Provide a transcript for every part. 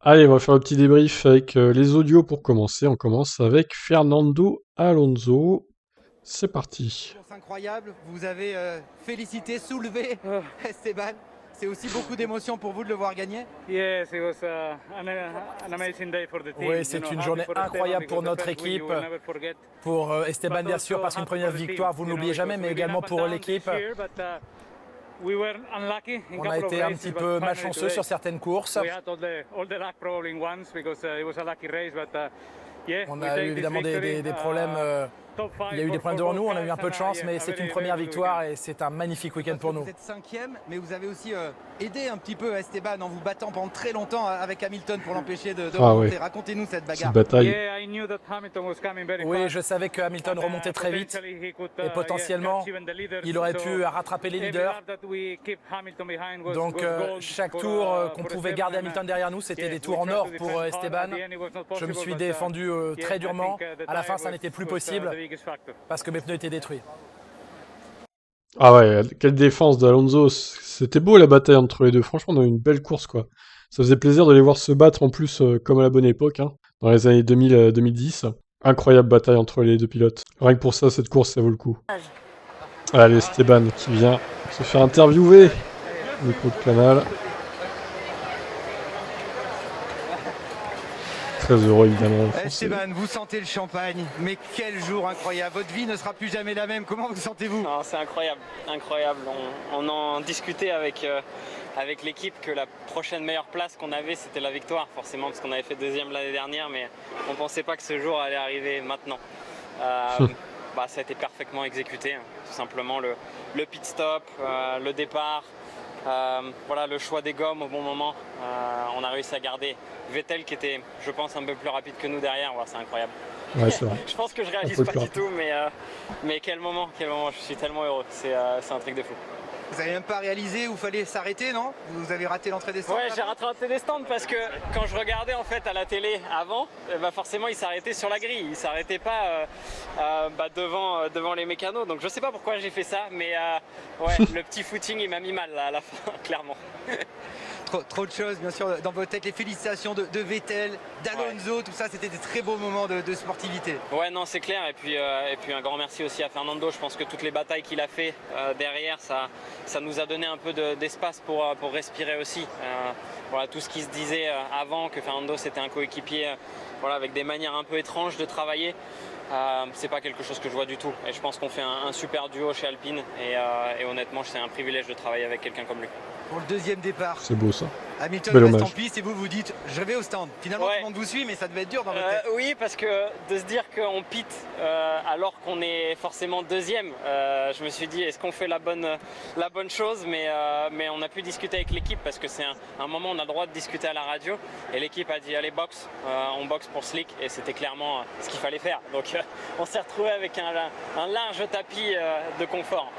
Allez, on va faire le petit débrief avec les audios pour commencer. On commence avec Fernando Alonso. C'est parti. Course incroyable, vous avez félicité, soulevé Esteban. C'est aussi beaucoup d'émotions pour vous de le voir gagner. Oui, c'est une journée incroyable pour notre équipe, pour Esteban bien sûr, parce qu'une première victoire, vous ne l'oubliez jamais, mais également pour l'équipe. On a été un petit peu malchanceux sur certaines courses. On a eu évidemment des problèmes. Il y a eu des problèmes devant nous, on a eu un peu de chance, mais c'est une première victoire et c'est un magnifique week-end pour nous. Vous êtes 5e, mais vous avez aussi aidé un petit peu Esteban en vous battant pendant très longtemps avec Hamilton pour l'empêcher de remonter. Ouais. Racontez-nous cette Petite bagarre. bataille. Oui, je savais que Hamilton remontait très vite et potentiellement, il aurait pu rattraper les leaders. Donc chaque tour qu'on pouvait garder Hamilton derrière nous, c'était des tours en or pour Esteban. Je me suis défendu très durement. À la fin, ça n'était plus possible parce que mes pneus étaient détruits. Ah ouais, quelle défense d'Alonso. C'était beau la bataille entre les deux. Franchement, on a eu une belle course, quoi. Ça faisait plaisir de les voir se battre en plus comme à la bonne époque, hein, dans les années 2000, 2010. Incroyable bataille entre les deux pilotes. Rien que pour ça, cette course, ça vaut le coup. Allez, Esteban qui vient se faire interviewer. Micro de canal. Très heureux, évidemment. Esteban, vous sentez le champagne, mais quel jour incroyable. Votre vie ne sera plus jamais la même. Comment vous sentez-vous? C'est incroyable, incroyable. On en discutait avec l'équipe que la prochaine meilleure place qu'on avait, c'était la victoire, forcément, parce qu'on avait fait deuxième l'année dernière, mais on ne pensait pas que ce jour allait arriver maintenant. Ça a été parfaitement exécuté, hein. Tout simplement le pit stop, le départ. Voilà, le choix des gommes au bon moment, on a réussi à garder Vettel qui était, je pense, un peu plus rapide que nous derrière. Voilà, c'est incroyable. Ouais, c'est vrai. Je pense que je réalise pas du tout, mais quel moment, je suis tellement heureux, c'est un truc de fou. Vous n'avez même pas réalisé où il fallait s'arrêter, non? Vous avez raté l'entrée des stands? Ouais, j'ai raté des stands parce que quand je regardais en fait à la télé avant, forcément il s'arrêtait sur la grille, il s'arrêtait pas devant les mécanos. Donc je sais pas pourquoi j'ai fait ça, mais ouais, le petit footing il m'a mis mal là, à la fin, clairement. Trop de choses, bien sûr, dans votre tête. Les félicitations de Vettel, d'Alonso, tout ça, c'était des très beaux moments de sportivité. Ouais, non, c'est clair. Et puis un grand merci aussi à Fernando. Je pense que toutes les batailles qu'il a fait derrière, ça nous a donné un peu d'espace pour respirer aussi. Voilà, tout ce qui se disait avant, que Fernando c'était un coéquipier voilà, avec des manières un peu étranges de travailler. C'est pas quelque chose que je vois du tout. Et je pense qu'on fait un super duo chez Alpine. Et honnêtement, c'est un privilège de travailler avec quelqu'un comme lui. Pour le deuxième départ, C'est beau ça. Hamilton reste en piste et vous dites je vais au stand. Finalement, tout le monde vous suit, mais ça devait être dur dans votre tête. Oui, parce que de se dire qu'on pite alors qu'on est forcément deuxième, je me suis dit est-ce qu'on fait la bonne chose, mais on a pu discuter avec l'équipe parce que c'est un moment où on a le droit de discuter à la radio et l'équipe a dit allez boxe, on boxe pour Slick et c'était clairement ce qu'il fallait faire. Donc on s'est retrouvé avec un large tapis de confort.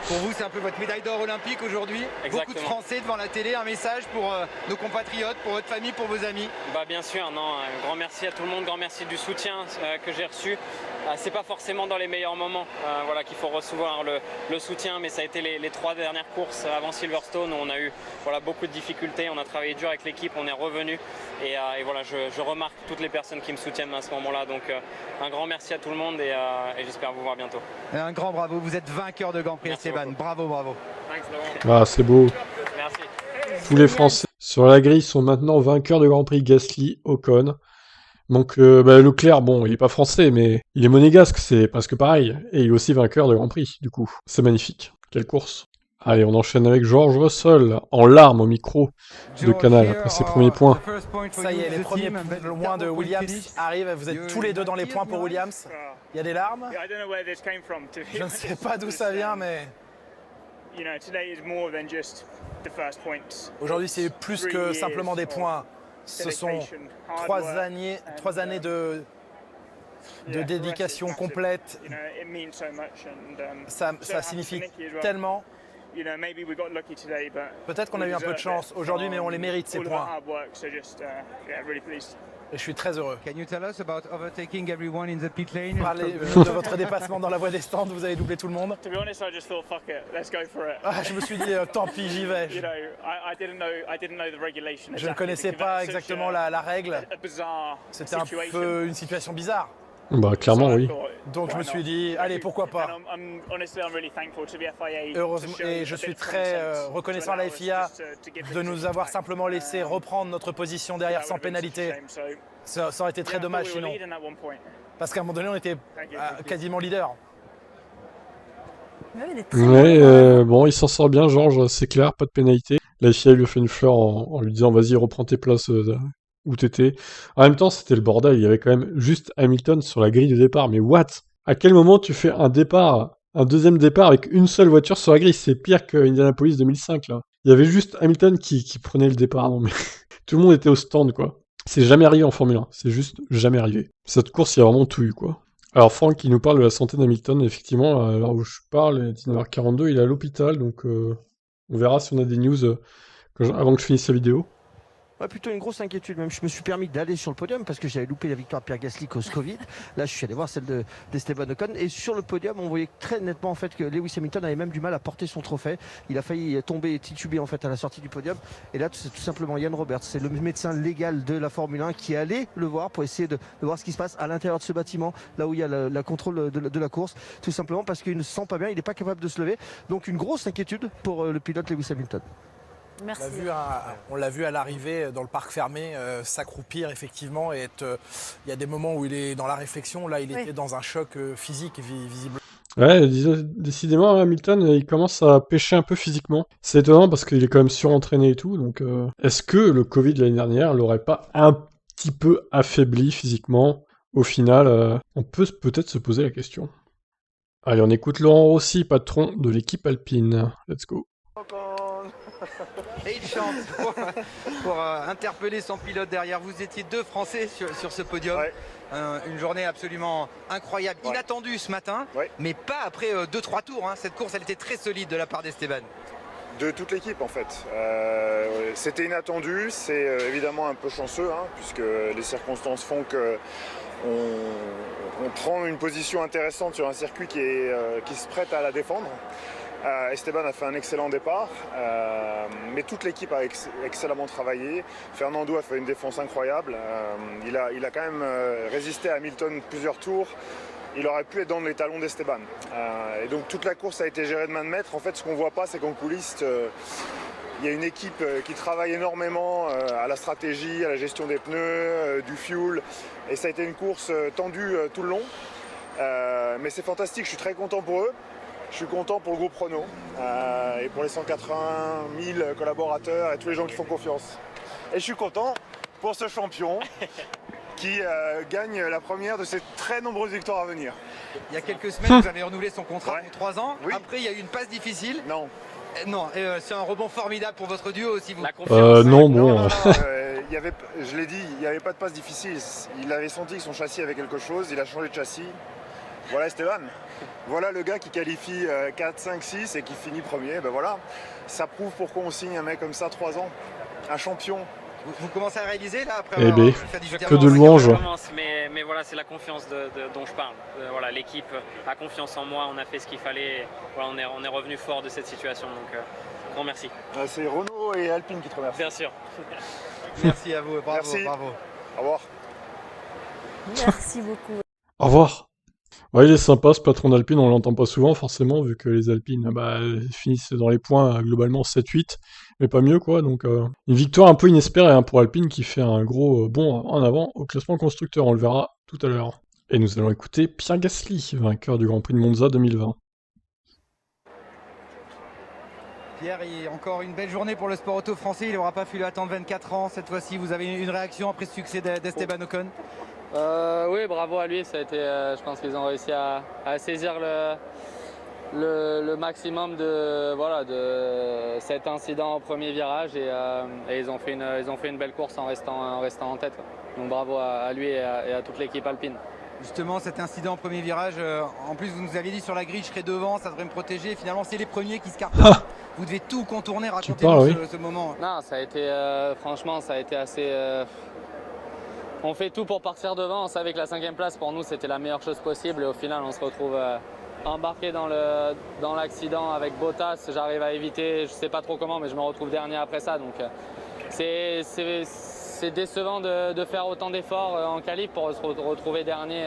Pour vous, c'est un peu votre médaille d'or olympique aujourd'hui. Beaucoup de Français devant la télé, un message pour nos compatriotes, pour votre famille, pour vos amis. Bien sûr, non, un grand merci à tout le monde, grand merci du soutien que j'ai reçu. C'est pas forcément dans les meilleurs moments voilà, qu'il faut recevoir le soutien, mais ça a été les 3 dernières courses avant Silverstone où on a eu voilà, beaucoup de difficultés, on a travaillé dur avec l'équipe, on est revenu et voilà, je remarque toutes les personnes qui me soutiennent à ce moment-là, donc un grand merci à tout le monde et j'espère vous voir bientôt. Un grand bravo, vous êtes vainqueur de Grand Prix Esteban, bravo, bravo. Ah, c'est beau. Merci. Tous les Français sur la grille sont maintenant vainqueurs de Grand Prix, Gasly, Ocon. Donc Leclerc, bon, il est pas français, mais il est monégasque, c'est presque pareil. Et il est aussi vainqueur de Grand Prix, du coup. C'est magnifique. Quelle course. Allez, on enchaîne avec George Russell, en larmes au micro de Canal, après ses premiers points. Ça y est, les premiers points de Williams arrivent, vous êtes tous les deux dans les points pour Williams. Il y a des larmes. Je ne sais pas d'où ça vient, mais... Aujourd'hui, c'est plus que simplement des points. Ce sont 3 années de dédication complète. Ça signifie tellement. Peut-être qu'on a eu un peu de chance aujourd'hui, mais on les mérite ces points. Et je suis très heureux. Can you tell us about overtaking everyone in the pit lane? Parlez de votre dépassement dans la voie des stands, vous avez doublé tout le monde. Ah, je me suis dit, tant pis, j'y vais. Je ne connaissais pas exactement la règle. C'était un peu une situation bizarre. Bah clairement oui. Donc je me suis dit, allez, pourquoi pas. Heureusement, et je suis très reconnaissant à la FIA de nous avoir simplement laissé reprendre notre position derrière sans pénalité. Ça aurait été très dommage sinon. Parce qu'à un moment donné, on était quasiment leader. Ouais, bon, il s'en sort bien, Georges, c'est clair, pas de pénalité. La FIA lui a fait une fleur en lui disant vas-y, reprends tes places où t'étais. En même temps, c'était le bordel, il y avait quand même juste Hamilton sur la grille de départ. Mais what? À quel moment tu fais un deuxième départ avec une seule voiture sur la grille? C'est pire que Indianapolis 2005, là. Il y avait juste Hamilton qui prenait le départ. Non mais tout le monde était au stand, quoi. C'est jamais arrivé en Formule 1, c'est juste jamais arrivé. Cette course, il y a vraiment tout eu, quoi. Alors Franck qui nous parle de la santé d'Hamilton, effectivement, à l'heure où je parle, il est 19h42, il est à l'hôpital, donc on verra si on a des news avant que je finisse la vidéo. Ouais, plutôt une grosse inquiétude. Même je me suis permis d'aller sur le podium parce que j'avais loupé la victoire de Pierre Gasly cause Covid. Là, je suis allé voir celle d'Esteban Ocon. Et sur le podium, on voyait très nettement en fait que Lewis Hamilton avait même du mal à porter son trophée. Il a failli tomber et tituber en fait à la sortie du podium. Et là, c'est tout simplement Ian Roberts, c'est le médecin légal de la Formule 1 qui est allé le voir pour essayer de voir ce qui se passe à l'intérieur de ce bâtiment, là où il y a la contrôle de la course. Tout simplement parce qu'il ne se sent pas bien, il n'est pas capable de se lever. Donc une grosse inquiétude pour le pilote Lewis Hamilton. Merci. On l'a vu à l'arrivée dans le parc fermé s'accroupir effectivement et il y a des moments où il est dans la réflexion, là il était dans un choc physique visible. Ouais, décidément, Hamilton, il commence à pêcher un peu physiquement. C'est étonnant parce qu'il est quand même surentraîné et tout, donc est-ce que le Covid de l'année dernière l'aurait pas un petit peu affaibli physiquement? Au final, on peut peut-être se poser la question. Allez, on écoute Laurent Rossi, patron de l'équipe Alpine. Let's go. Et il chante pour interpeller son pilote derrière. Vous étiez deux Français sur ce podium. Ouais. Une journée absolument incroyable, inattendue ce matin, mais pas après 2-3 tours. Hein. Cette course, elle était très solide de la part d'Esteban. De toute l'équipe en fait. C'était inattendu, c'est évidemment un peu chanceux, hein, puisque les circonstances font que on prend une position intéressante sur un circuit qui se prête à la défendre. Esteban a fait un excellent départ, mais toute l'équipe a excellemment travaillé. Fernando a fait une défense incroyable. Il a quand même résisté à Hamilton plusieurs tours. Il aurait pu être dans les talons d'Esteban. Et donc toute la course a été gérée de main de maître. En fait, ce qu'on ne voit pas, c'est qu'en coulisses, il y a une équipe qui travaille énormément à la stratégie, à la gestion des pneus, du fuel. Et ça a été une course tendue tout le long. Mais c'est fantastique, je suis très content pour eux. Je suis content pour le groupe Renault et pour les 180 000 collaborateurs et tous les gens qui font confiance. Et je suis content pour ce champion qui gagne la première de ses très nombreuses victoires à venir. Il y a quelques semaines, vous avez renouvelé son contrat pour 3 ans. Oui. Après, il y a eu une passe difficile. Non. Non, c'est un rebond formidable pour votre duo aussi. Vous... La confiance. Non, bon. Non, je l'ai dit, il n'y avait pas de passe difficile. Il avait senti que son châssis avait quelque chose, il a changé de châssis. Voilà Esteban. Voilà le gars qui qualifie 4, 5, 6 et qui finit premier. Ben voilà. Ça prouve pourquoi on signe un mec comme ça 3 ans. Un champion. Vous commencez à réaliser là après que de louanges. Mais voilà, c'est la confiance dont je parle. Voilà, l'équipe a confiance en moi, on a fait ce qu'il fallait. Voilà, on est revenu fort de cette situation. Donc, grand merci. C'est Renault et Alpine qui te remercient. Bien sûr. Merci à vous. Bravo, merci. Bravo. Au revoir. Merci beaucoup. Au revoir. Ouais, il est sympa ce patron d'Alpine, on l'entend pas souvent forcément, vu que les Alpines finissent dans les points globalement 7-8, mais pas mieux quoi, donc une victoire un peu inespérée hein, pour Alpine qui fait un gros bond en avant au classement constructeur, on le verra tout à l'heure. Et nous allons écouter Pierre Gasly, vainqueur du Grand Prix de Monza 2020. Pierre, encore une belle journée pour le sport auto français, il n'aura pas fallu attendre 24 ans, cette fois-ci vous avez une réaction après ce succès d'Esteban Ocon? Oui, bravo à lui, ça a été, je pense qu'ils ont réussi à saisir le maximum de cet incident au premier virage et ils ont fait une belle course en restant en tête. Donc bravo à lui et à toute l'équipe alpine. Justement, cet incident au premier virage, en plus vous nous aviez dit sur la grille, je serai devant, ça devrait me protéger. Finalement, c'est les premiers qui se cartonnent. Vous devez tout contourner, racontez-nous ce moment. Non, ça a été, franchement, ça a été assez... On fait tout pour partir devant. On savait que la 5e place, pour nous, c'était la meilleure chose possible. Et au final, on se retrouve embarqué dans l'accident avec Bottas. J'arrive à éviter, je ne sais pas trop comment, mais je me retrouve dernier après ça. Donc, c'est décevant de faire autant d'efforts en qualif pour se retrouver dernier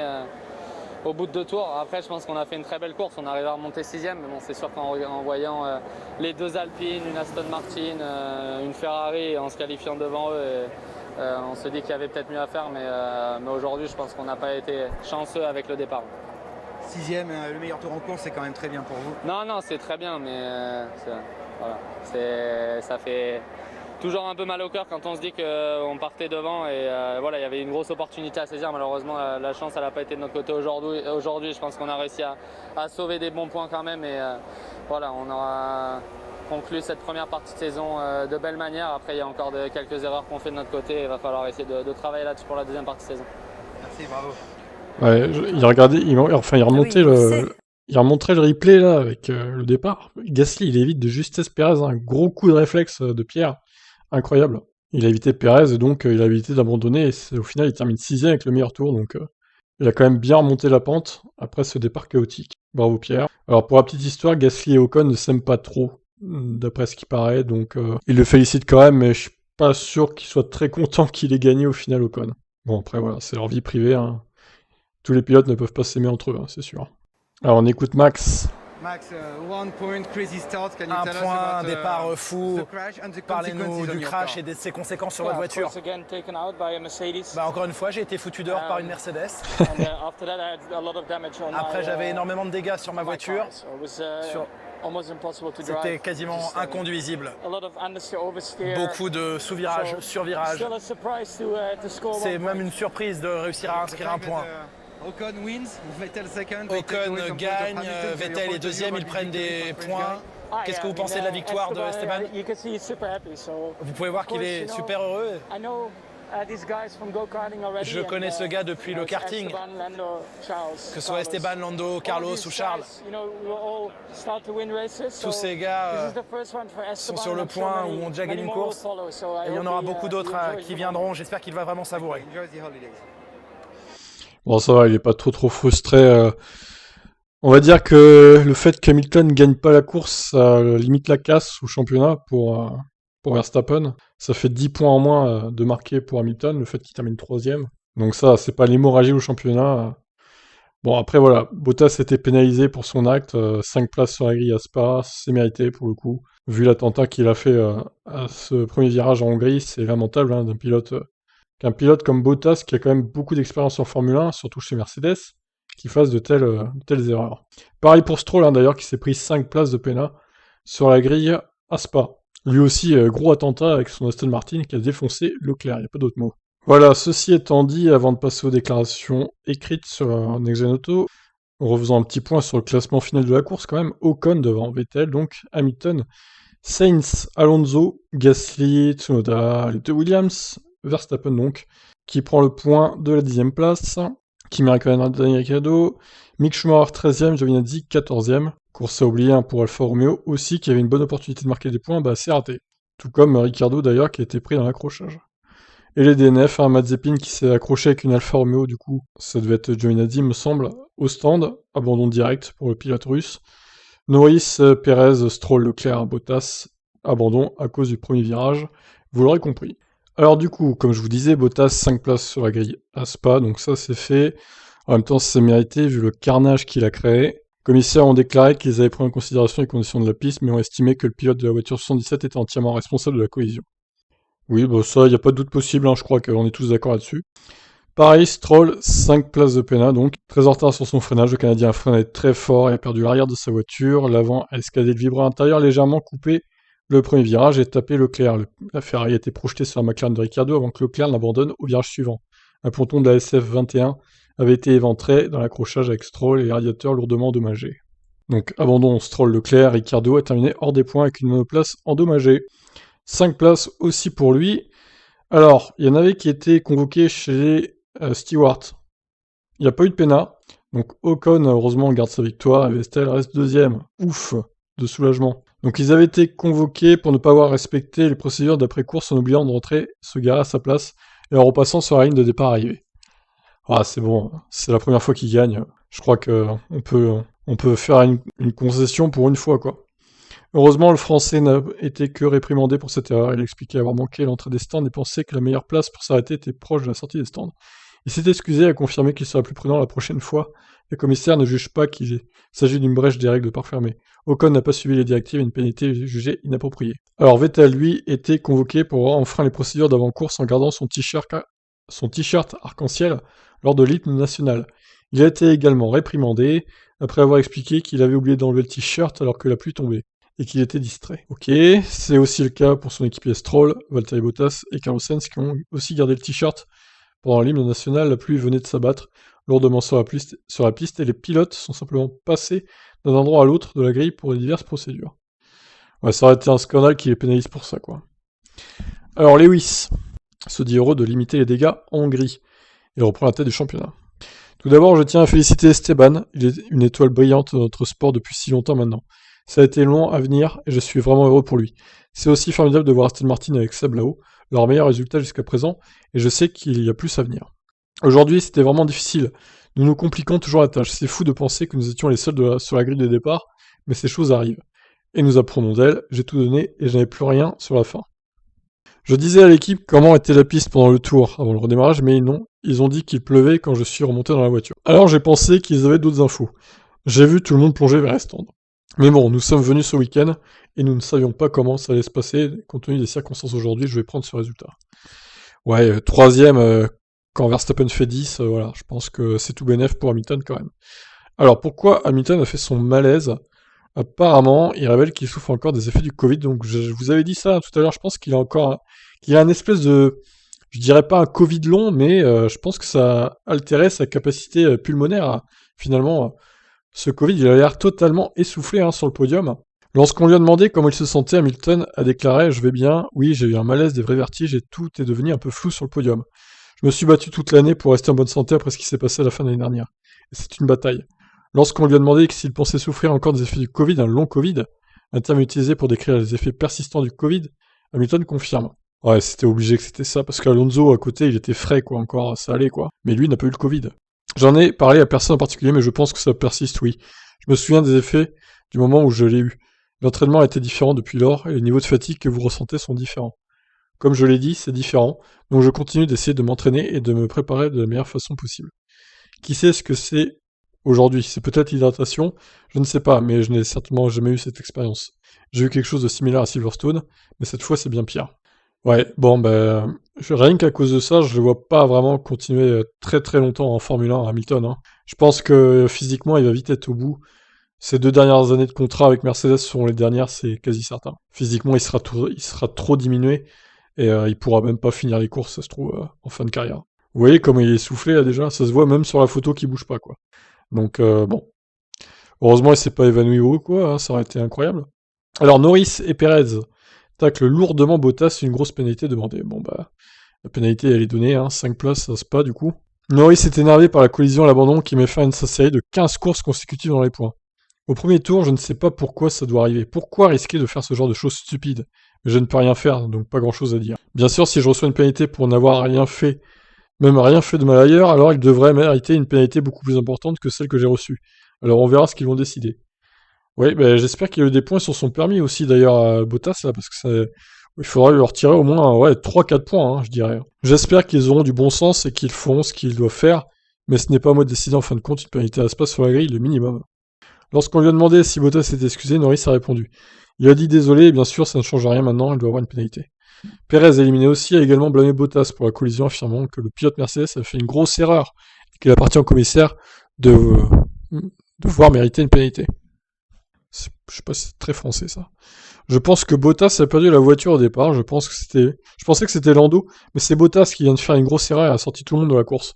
au bout de 2 tours. Après, je pense qu'on a fait une très belle course. On arrive à remonter 6e, mais bon, c'est sûr qu'en voyant les 2 Alpines, une Aston Martin, une Ferrari, en se qualifiant devant eux, on se dit qu'il y avait peut-être mieux à faire. Mais aujourd'hui, je pense qu'on n'a pas été chanceux avec le départ. 6e, le meilleur tour en course, c'est quand même très bien pour vous. Non, c'est très bien, mais voilà, ça fait toujours un peu mal au cœur quand on se dit qu'on partait devant et voilà, il y avait une grosse opportunité à saisir. Malheureusement, la chance, elle n'a pas été de notre côté aujourd'hui. Je pense qu'on a réussi à sauver des bons points quand même et voilà, on aura conclu cette première partie de saison de belle manière. Après, il y a encore quelques erreurs qu'on fait de notre côté. Il va falloir essayer de travailler là-dessus pour la deuxième partie de saison. Merci, bravo. Ouais, il remontait il remontrait le replay là avec le départ. Gasly, il évite de justesse Pérez, un gros coup de réflexe de Pierre. Incroyable. Il a évité Pérez et donc il a évité d'abandonner et au final il termine 6e avec le meilleur tour, donc il a quand même bien remonté la pente après ce départ chaotique. Bravo Pierre. Alors pour la petite histoire, Gasly et Ocon ne s'aiment pas trop, d'après ce qui paraît, donc il le félicite quand même, mais je suis pas sûr qu'il soit très content qu'il ait gagné au final Ocon. Bon après voilà, c'est leur vie privée, hein. Tous les pilotes ne peuvent pas s'aimer entre eux, hein, c'est sûr. Alors on écoute Max. Max, un point, un départ fou. Parlez-nous du crash et de ses conséquences sur votre voiture. Encore une fois, j'ai été foutu dehors par une Mercedes. Après, j'avais énormément de dégâts sur ma voiture. C'était quasiment inconduisible. Beaucoup de sous-virages, sur-virages. C'est même une surprise de réussir à inscrire un point. Ocon wins, Vettel second. Ocon gagne, Vettel est deuxième, ils prennent des points. Qu'est-ce que vous pensez de la victoire de Esteban? Vous pouvez voir qu'il est super heureux. Je connais ce gars depuis le karting, que ce soit Esteban, Lando, Carlos ou Charles. Tous ces gars sont sur le point où ont déjà gagné une course. Et il y en aura beaucoup d'autres qui viendront. J'espère qu'il va vraiment savourer. Bon, ça va, il est pas trop frustré. On va dire que le fait qu'Hamilton gagne pas la course, ça limite la casse au championnat pour Verstappen. Ça fait 10 points en moins de marqué pour Hamilton, le fait qu'il termine 3e. Donc ça, c'est pas l'hémorragie au championnat. Bon, après voilà, Bottas était pénalisé pour son acte. 5 places sur la grille à Spa, c'est mérité pour le coup. Vu l'attentat qu'il a fait à ce premier virage en Hongrie, c'est lamentable hein, qu'un pilote comme Bottas, qui a quand même beaucoup d'expérience en Formule 1, surtout chez Mercedes, qui fasse de telles erreurs. Pareil pour Stroll, hein, d'ailleurs, qui s'est pris 5 places de pénal sur la grille à Spa. Lui aussi, gros attentat avec son Aston Martin qui a défoncé Leclerc, il n'y a pas d'autre mot. Voilà, ceci étant dit, avant de passer aux déclarations écrites sur Next Gen Auto, en refaisant un petit point sur le classement final de la course, quand même, Ocon devant Vettel, donc Hamilton, Sainz, Alonso, Gasly, Tsunoda, les deux Williams, Verstappen donc, qui prend le point de la 10e place, Kimi Raikkonen, Daniel Ricciardo, Mick Schumacher 13e, Giovinazzi 14e. Course à oublier pour Alfa Romeo aussi, qui avait une bonne opportunité de marquer des points, c'est raté. Tout comme Ricciardo d'ailleurs, qui a été pris dans l'accrochage. Et les DNF, Mazepin qui s'est accroché avec une Alfa Romeo, du coup, ça devait être Giovinazzi me semble, au stand, abandon direct pour le pilote russe. Norris, Perez, Stroll, Leclerc, Bottas, abandon à cause du premier virage, vous l'aurez compris. Alors du coup, comme je vous disais, Bottas 5 places sur la grille à Spa, donc ça c'est fait. En même temps, c'est mérité vu le carnage qu'il a créé. Les commissaires ont déclaré qu'ils avaient pris en considération les conditions de la piste, mais ont estimé que le pilote de la voiture 77 était entièrement responsable de la collision. Oui, ça, il n'y a pas de doute possible, je crois qu'on est tous d'accord là-dessus. Pareil, Stroll, 5 places de pénal, donc très en retard sur son freinage. Le Canadien a freiné très fort et a perdu l'arrière de sa voiture. L'avant a escaladé le vibreur intérieur, légèrement coupé le premier virage et tapé Leclerc. La Ferrari a été projetée sur la McLaren de Ricciardo avant que Leclerc n'abandonne au virage suivant. Un ponton de la SF21 avait été éventré dans l'accrochage avec Stroll et les radiateurs lourdement endommagés. Donc abandon Stroll-Leclerc, Ricciardo a terminé hors des points avec une monoplace endommagée. 5 places aussi pour lui. Alors, il y en avait qui étaient convoqués chez les stewards. Il n'y a pas eu de pénat. Donc Ocon, heureusement, garde sa victoire et Vettel reste deuxième. Ouf, de soulagement. Donc ils avaient été convoqués pour ne pas avoir respecté les procédures d'après-course en oubliant de rentrer, se garer à sa place et en repassant sur la ligne de départ arrivée. Ah, c'est bon, c'est la première fois qu'ils gagnent. Je crois qu'on peut faire une concession pour une fois, quoi. Heureusement, le Français n'a été que réprimandé pour cette erreur. Il expliquait avoir manqué l'entrée des stands et pensait que la meilleure place pour s'arrêter était proche de la sortie des stands. Il s'est excusé et a confirmé qu'il sera plus prudent la prochaine fois. Le commissaire ne juge pas qu'il s'agit d'une brèche des règles de parc fermé. Ocon n'a pas suivi les directives et une pénalité jugée inappropriée. Alors Vettel, lui, était convoqué pour enfreindre les procédures d'avant-course en gardant son t-shirt arc-en-ciel lors de l'hymne national. Il a été également réprimandé après avoir expliqué qu'il avait oublié d'enlever le t-shirt alors que la pluie tombait et qu'il était distrait. Ok, c'est aussi le cas pour son équipier Stroll, Valtteri Bottas et Carlos Sainz qui ont aussi gardé le t-shirt pendant l'hymne national. La pluie venait de s'abattre lourdement sur la piste et les pilotes sont simplement passés d'un endroit à l'autre de la grille pour les diverses procédures. Ouais, ça aurait été un scandale qui les pénalise pour ça, quoi. Alors Lewis se dit heureux de limiter les dégâts en Hongrie. Il reprend la tête du championnat. Tout d'abord, je tiens à féliciter Esteban. Il est une étoile brillante de notre sport depuis si longtemps maintenant. Ça a été long à venir et je suis vraiment heureux pour lui. C'est aussi formidable de voir Aston Martin avec Seb là-haut, leur meilleur résultat jusqu'à présent, et je sais qu'il y a plus à venir. Aujourd'hui, c'était vraiment difficile. Nous nous compliquons toujours la tâche. C'est fou de penser que nous étions les seuls sur la grille de départ, mais ces choses arrivent. Et nous apprenons d'elles, j'ai tout donné et je n'avais plus rien sur la fin. Je disais à l'équipe comment était la piste pendant le tour, avant le redémarrage, mais non, ils ont dit qu'il pleuvait quand je suis remonté dans la voiture. Alors j'ai pensé qu'ils avaient d'autres infos. J'ai vu tout le monde plonger vers les stands. Mais bon, nous sommes venus ce week-end, et nous ne savions pas comment ça allait se passer, compte tenu des circonstances aujourd'hui, je vais prendre ce résultat. Ouais, troisième, quand Verstappen fait 10, voilà, je pense que c'est tout bénef pour Hamilton quand même. Alors pourquoi Hamilton a fait son malaise ? Apparemment, il révèle qu'il souffre encore des effets du Covid, donc je vous avais dit ça tout à l'heure, je pense qu'il a encore qu'il a un espèce de, je dirais pas un Covid long, mais je pense que ça a altéré sa capacité pulmonaire. Finalement, ce Covid, il a l'air totalement essoufflé sur le podium. Lorsqu'on lui a demandé comment il se sentait, Hamilton a déclaré « Je vais bien, oui, j'ai eu un malaise, des vrais vertiges et tout est devenu un peu flou sur le podium. Je me suis battu toute l'année pour rester en bonne santé après ce qui s'est passé à la fin de l'année dernière. Et c'est une bataille. » Lorsqu'on lui a demandé s'il pensait souffrir encore des effets du Covid, un long Covid, un terme utilisé pour décrire les effets persistants du Covid, Hamilton confirme. Ouais, c'était obligé que c'était ça, parce qu'Alonso, à côté, il était frais, quoi, encore, ça allait, quoi. Mais lui n'a pas eu le Covid. J'en ai parlé à personne en particulier, mais je pense que ça persiste, oui. Je me souviens des effets du moment où je l'ai eu. L'entraînement a été différent depuis lors, et les niveaux de fatigue que vous ressentez sont différents. Comme je l'ai dit, c'est différent, donc je continue d'essayer de m'entraîner et de me préparer de la meilleure façon possible. Qui sait ce que c'est aujourd'hui? C'est peut-être l'hydratation, je ne sais pas, mais je n'ai certainement jamais eu cette expérience. J'ai eu quelque chose de similaire à Silverstone, mais cette fois c'est bien pire. Ouais, bon, rien qu'à cause de ça, je le vois pas vraiment continuer très très longtemps en Formule 1 Hamilton. Je pense que physiquement, il va vite être au bout. Ces 2 dernières années de contrat avec Mercedes seront les dernières, c'est quasi certain. Physiquement, il sera trop diminué, et il pourra même pas finir les courses, ça se trouve, en fin de carrière. Vous voyez comme il est essoufflé là déjà, ça se voit même sur la photo qu'il bouge pas, quoi. Donc bon. Heureusement, il s'est pas évanoui ou quoi, ça aurait été incroyable. Alors Norris et Perez tacle lourdement Bottas, une grosse pénalité demandée. Bon la pénalité elle est donnée, 5 places à Spa du coup. Norris est énervé par la collision à l'abandon qui met fin à sa série de 15 courses consécutives dans les points. Au premier tour, je ne sais pas pourquoi ça doit arriver. Pourquoi risquer de faire ce genre de choses stupides? Mais je ne peux rien faire, donc pas grand chose à dire. Bien sûr, si je reçois une pénalité pour n'avoir rien fait, même rien fait de mal ailleurs, alors il devrait mériter une pénalité beaucoup plus importante que celle que j'ai reçue. Alors on verra ce qu'ils vont décider. Oui, j'espère qu'il y a eu des points sur son permis aussi d'ailleurs à Bottas là, parce que il faudra lui retirer au moins 3-4 points, je dirais. J'espère qu'ils auront du bon sens et qu'ils feront ce qu'ils doivent faire, mais ce n'est pas à moi de décider en fin de compte, une pénalité à l'espace sur la grille, le minimum. Lorsqu'on lui a demandé si Bottas s'était excusé, Norris a répondu. Il a dit désolé, et bien sûr ça ne change rien maintenant, il doit avoir une pénalité. Perez, éliminé aussi, a également blâmé Bottas pour la collision, affirmant que le pilote Mercedes a fait une grosse erreur et qu'il appartient au commissaire de devoir mériter une pénalité. Je sais pas si c'est très français ça. Je pense que Bottas a perdu la voiture au départ, je pensais que c'était Lando, mais c'est Bottas qui vient de faire une grosse erreur et a sorti tout le monde de la course.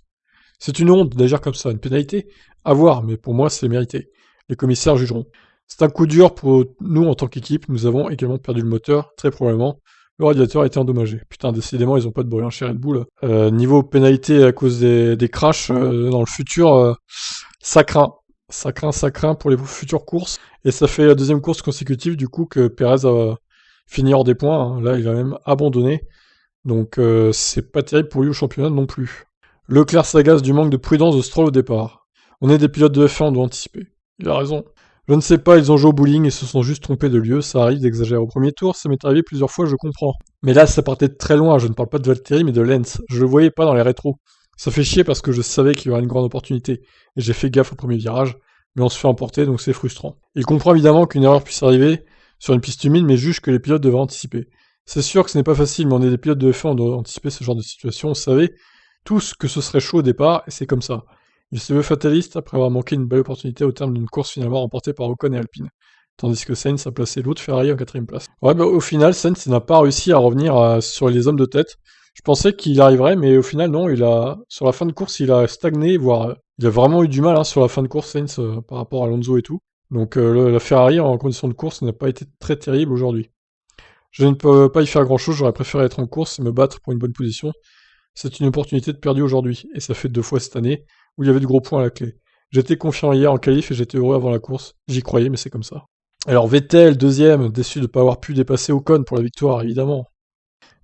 C'est une honte d'agir comme ça, une pénalité, à voir, mais pour moi c'est mérité. Les commissaires jugeront. C'est un coup dur pour nous en tant qu'équipe, nous avons également perdu le moteur, très probablement, le radiateur a été endommagé. Putain, décidément, ils ont pas de bruit chez Red Bull. Niveau pénalité à cause des crashs dans le futur, ça craint. Ça craint pour les futures courses. Et ça fait la deuxième course consécutive, du coup, que Perez a fini hors des points. Hein. Là, il a même abandonné. Donc, c'est pas terrible pour lui au championnat non plus. Leclerc s'agace du manque de prudence de Stroll au départ. On est des pilotes de F1, on doit anticiper. Il a raison. Je ne sais pas, ils ont joué au bowling et se sont juste trompés de lieu, ça arrive d'exagérer au premier tour, ça m'est arrivé plusieurs fois, je comprends. Mais là, ça partait de très loin, je ne parle pas de Valtteri, mais de Lenz. Je le voyais pas dans les rétros. Ça fait chier parce que je savais qu'il y aurait une grande opportunité, et j'ai fait gaffe au premier virage, mais on se fait emporter, donc c'est frustrant. Il comprend évidemment qu'une erreur puisse arriver sur une piste humide, mais juge que les pilotes devraient anticiper. C'est sûr que ce n'est pas facile, mais on est des pilotes de F1, on doit anticiper ce genre de situation, on savait tous que ce serait chaud au départ, et c'est comme ça. Il se veut fataliste après avoir manqué une belle opportunité au terme d'une course finalement remportée par Ocon et Alpine, tandis que Sainz a placé l'autre Ferrari en 4ème place. Ouais, au final, Sainz n'a pas réussi à revenir sur les hommes de tête. Je pensais qu'il arriverait, mais au final, non, sur la fin de course, il a stagné, voire il a vraiment eu du mal sur la fin de course, Sainz, par rapport à Alonso et tout. Donc la Ferrari en condition de course n'a pas été très terrible aujourd'hui. Je ne peux pas y faire grand-chose, j'aurais préféré être en course et me battre pour une bonne position. C'est une opportunité de perdue aujourd'hui, et ça fait 2 fois cette année, où il y avait de gros points à la clé. J'étais confiant hier en qualif et j'étais heureux avant la course. J'y croyais, mais c'est comme ça. Alors Vettel, deuxième, déçu de ne pas avoir pu dépasser Ocon pour la victoire, évidemment.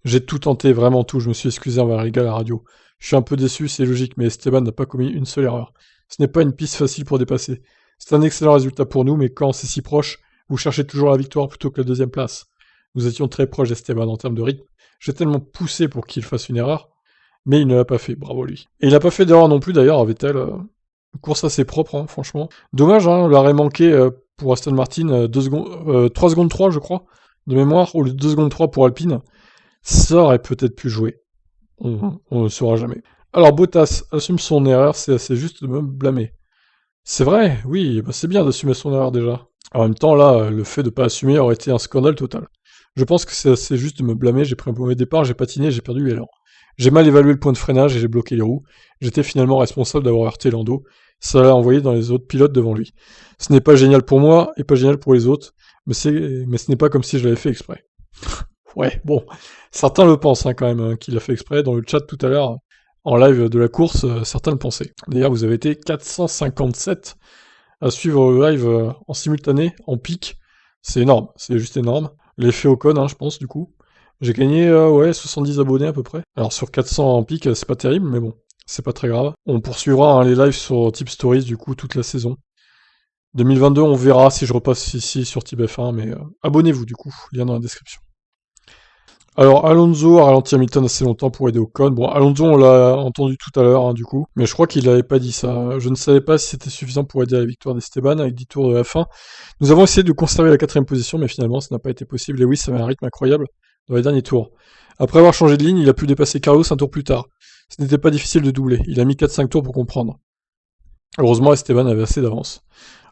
J'ai tout tenté, vraiment tout, je me suis excusé envers les gars à la radio. Je suis un peu déçu, c'est logique, mais Esteban n'a pas commis une seule erreur. Ce n'est pas une piste facile pour dépasser. C'est un excellent résultat pour nous, mais quand c'est si proche, vous cherchez toujours la victoire plutôt que la deuxième place. Nous étions très proches d'Esteban en termes de rythme. J'ai tellement poussé pour qu'il fasse une erreur, mais il ne l'a pas fait, bravo lui. Et il n'a pas fait d'erreur non plus d'ailleurs, Vettel. Une course assez propre, hein, franchement. Dommage, l'arrêt manqué pour Aston Martin, 3 secondes 3 je crois, de mémoire, ou 2 secondes 3 pour Alpine. Ça aurait peut-être pu jouer. On ne le saura jamais. Alors Bottas assume son erreur, c'est assez juste de me blâmer. C'est vrai, oui, c'est bien d'assumer son erreur déjà. En même temps, là, le fait de ne pas assumer aurait été un scandale total. Je pense que c'est assez juste de me blâmer, j'ai pris un mauvais départ, j'ai patiné, j'ai perdu l'élan. J'ai mal évalué le point de freinage et j'ai bloqué les roues. J'étais finalement responsable d'avoir heurté Lando. Ça l'a envoyé dans les autres pilotes devant lui. Ce n'est pas génial pour moi et pas génial pour les autres, mais ce n'est pas comme si je l'avais fait exprès. Ouais, bon, certains le pensent quand même, qu'il a fait exprès. Dans le chat tout à l'heure, en live de la course, certains le pensaient. D'ailleurs, vous avez été 457 à suivre le live en simultané, en pic. C'est énorme, c'est juste énorme. L'effet Ocon, je pense, du coup. J'ai gagné 70 abonnés à peu près. Alors sur 400 en pic, c'est pas terrible, mais bon, c'est pas très grave. On poursuivra les lives sur Tip Stories du coup toute la saison. 2022, on verra si je repasse ici sur Tip F1, mais abonnez-vous du coup, lien dans la description. Alors Alonso a ralenti Hamilton assez longtemps pour aider Ocon. Bon, Alonso on l'a entendu tout à l'heure du coup, mais je crois qu'il n'avait pas dit ça. Je ne savais pas si c'était suffisant pour aider à la victoire d'Esteban avec 10 tours de la fin. Nous avons essayé de conserver la 4ème position, mais finalement ça n'a pas été possible. Lewis avait un rythme incroyable dans les derniers tours. Après avoir changé de ligne, il a pu dépasser Carlos un tour plus tard. Ce n'était pas difficile de doubler, il a mis 4-5 tours pour comprendre. Heureusement, Esteban avait assez d'avance.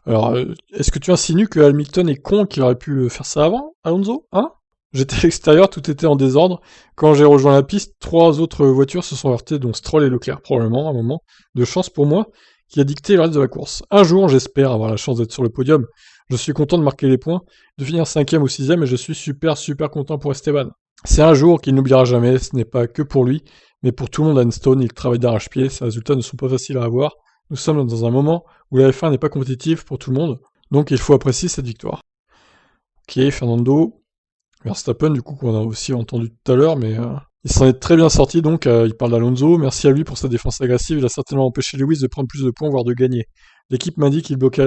Alors, est-ce que tu insinues que Hamilton est con qu'il aurait pu faire ça avant, Alonso, hein? J'étais à l'extérieur, tout était en désordre. Quand j'ai rejoint la piste, 3 autres voitures se sont heurtées, dont Stroll et Leclerc, probablement, à un moment de chance pour moi, qui a dicté le reste de la course. Un jour, j'espère avoir la chance d'être sur le podium. Je suis content de marquer les points, de finir 5ème ou 6ème, et je suis super content pour Esteban. C'est un jour qu'il n'oubliera jamais, ce n'est pas que pour lui, mais pour tout le monde à Enstone, il travaille d'arrache-pied, ses résultats ne sont pas faciles à avoir. Nous sommes dans un moment où la F1 n'est pas compétitive pour tout le monde, donc il faut apprécier cette victoire. Ok, Fernando. Verstappen, du coup, qu'on a aussi entendu tout à l'heure, mais il s'en est très bien sorti, donc il parle d'Alonso. Merci à lui pour sa défense agressive, il a certainement empêché Lewis de prendre plus de points, voire de gagner. L'équipe m'a dit qu'il bloquait